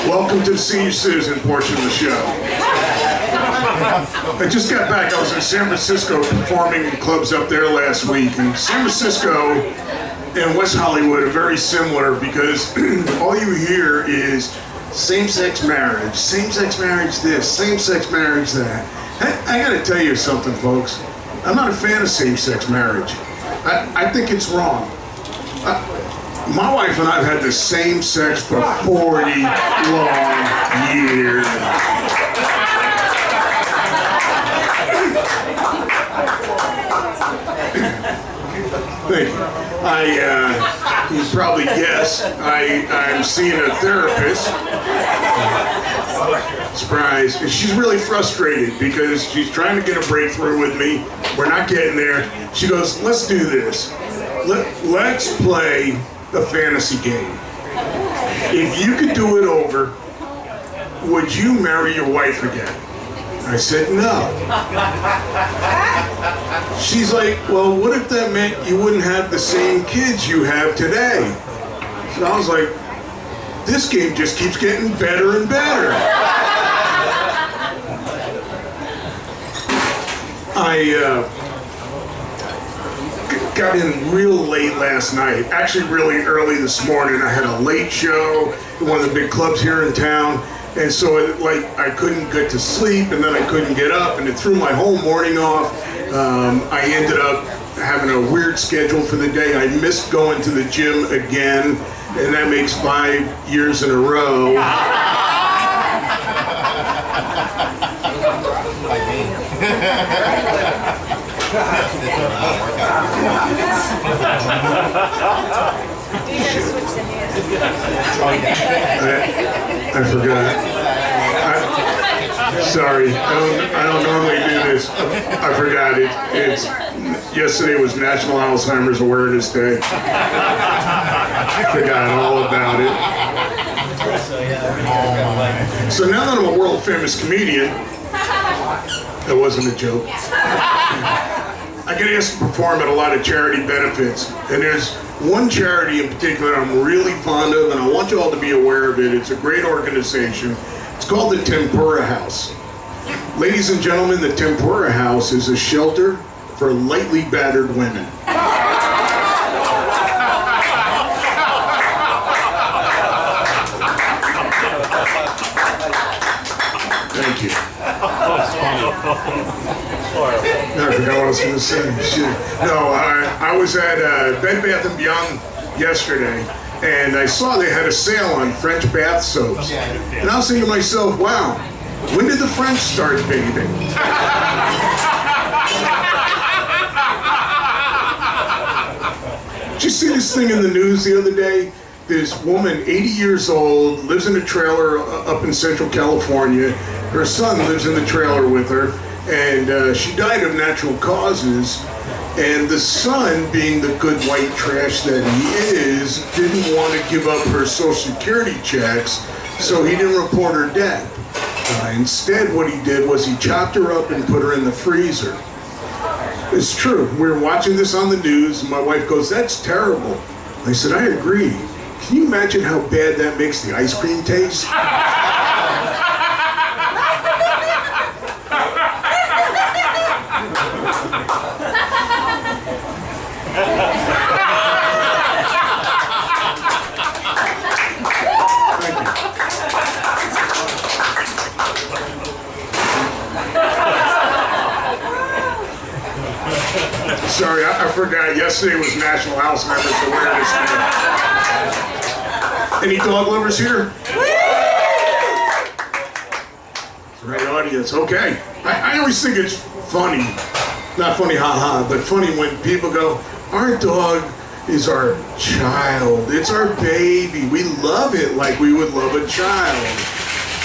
Welcome to the senior citizen portion of the show. I just got back. I was in San Francisco performing in clubs up there last week. And San Francisco and West Hollywood are very similar because all you hear is same-sex marriage this, same-sex marriage that. I gotta tell you something, folks. I'm not a fan of same-sex marriage. I think it's wrong. My wife and I have had the same sex for 40 long years. Thank you. You probably guess, I'm seeing a therapist. Surprise. And she's really frustrated because she's trying to get a breakthrough with me. We're not getting there. She goes, let's do this. Let's play a fantasy game. If you could do it over, would you marry your wife again? I said no. She's like, well, what if that meant you wouldn't have the same kids you have today? So I was like, this game just keeps getting better and better. I got in real late last night, actually really early this morning. I had a late show at one of the big clubs here in town, and so I couldn't get to sleep, and then I couldn't get up, and it threw my whole morning off. I ended up having a weird schedule for the day. I missed going to the gym again, and that makes 5 years in a row. I forgot. Sorry, I don't normally do this. I forgot it. Yesterday was National Alzheimer's Awareness Day. I forgot all about it. So now that I'm a world famous comedian, that wasn't a joke. I get asked to perform at a lot of charity benefits, and there's one charity in particular I'm really fond of, and I want you all to be aware of it. It's a great organization. It's called the Tempura House. Ladies and gentlemen, the Tempura House is a shelter for lightly battered women. Thank you. I forgot what I was going to say. Shit. No, I was at Bed Bath & Beyond yesterday, and I saw they had a sale on French bath soaps. And I was thinking to myself, wow, when did the French start bathing? Did you see this thing in the news the other day? This woman, 80 years old, lives in a trailer up in Central California. Her son lives in the trailer with her, and she died of natural causes. And the son, being the good white trash that he is, didn't want to give up her Social Security checks, so he didn't report her death. Instead, what he did was he chopped her up and put her in the freezer. It's true. We were watching this on the news, and my wife goes, "That's terrible." I said, "I agree. Can you imagine how bad that makes the ice cream taste?" Sorry, I forgot. Yesterday was National Alzheimer's Awareness Day. Any dog lovers here? Right audience. Okay. I always think it's funny. Not funny, haha, but funny when people go, "Our dog is our child. It's our baby. We love it like we would love a child."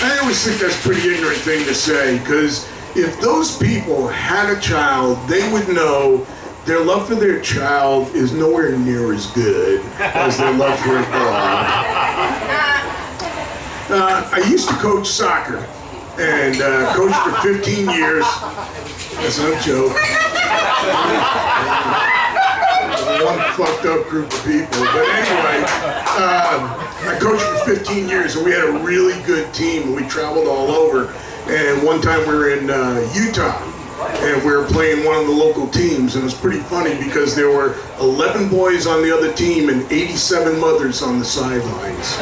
I always think that's a pretty ignorant thing to say, because if those people had a child, they would know their love for their child is nowhere near as good as their love for a dog. I used to coach soccer, and coached for 15 years. That's no joke. One fucked up group of people. But anyway, I coached for 15 years, and we had a really good team, and we traveled all over. And one time we were in Utah, and we were playing one of the local teams, and it was pretty funny because there were 11 boys on the other team and 87 mothers on the sidelines.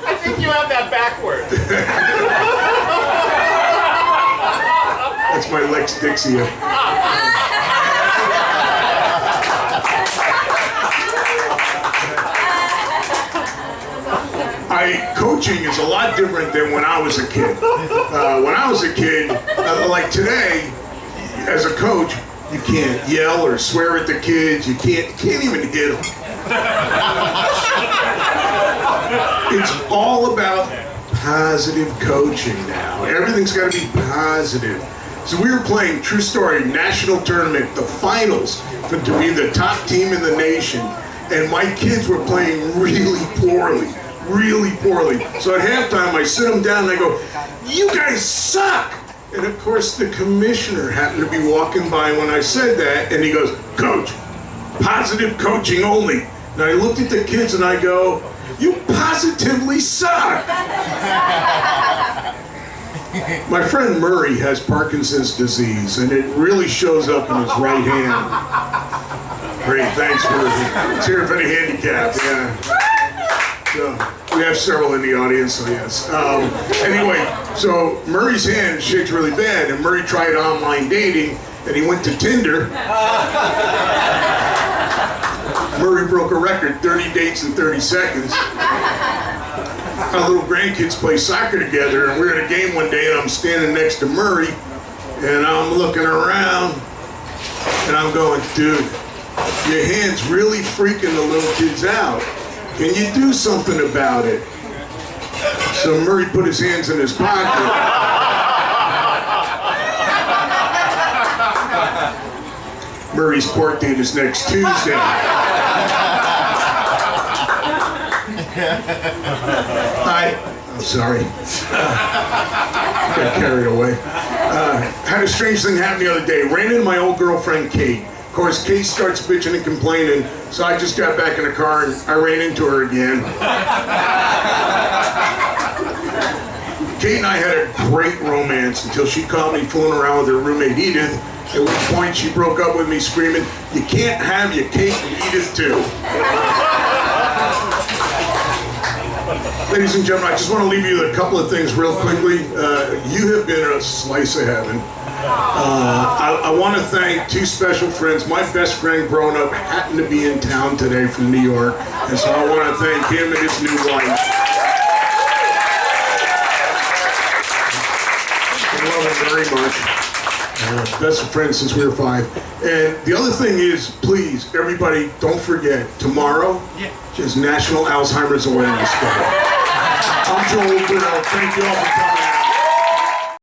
I think you have that backwards. That's my Lex Dixia. Coaching is a lot different than when I was a kid. When I was a kid, like today, as a coach, you can't yell or swear at the kids. You can't even hit them. It's all about positive coaching now. Everything's got to be positive. So we were playing, true story, national tournament, the finals, to be the top team in the nation, and my kids were playing really poorly. So at halftime, I sit them down and I go, "You guys suck!" And of course, the commissioner happened to be walking by when I said that, and he goes, "Coach, positive coaching only." And I looked at the kids and I go, "You positively suck!" My friend Murray has Parkinson's disease, and it really shows up in his right hand. Great, thanks, Murray. It's here for the handicapped, yeah. So, we have several in the audience, so yes. Anyway, so Murray's hand shakes really bad, and Murray tried online dating, and he went to Tinder. Murray broke a record, 30 dates in 30 seconds. Our little grandkids play soccer together, and we're at a game one day, and I'm standing next to Murray, and I'm looking around, and I'm going, "Dude, your hand's really freaking the little kids out. Can you do something about it?" So Murray put his hands in his pocket. Murray's court date is next Tuesday. I'm sorry. Got carried away. Had a strange thing happen the other day. Ran into my old girlfriend, Kate. Of course, Kate starts bitching and complaining, so I just got back in the car and I ran into her again. Kate and I had a great romance until she caught me fooling around with her roommate, Edith, at which point she broke up with me screaming, "You can't have your Kate and Edith too." Ladies and gentlemen, I just want to leave you with a couple of things real quickly. You have been a slice of heaven. I want to thank two special friends. My best friend growing up happened to be in town today from New York, and so I want to thank him and his new wife. I love him very much. Best of friends since we were 5. And the other thing is, please, everybody, don't forget, tomorrow is National Alzheimer's Awareness Day. I'm Joel Brill. Thank you all for coming.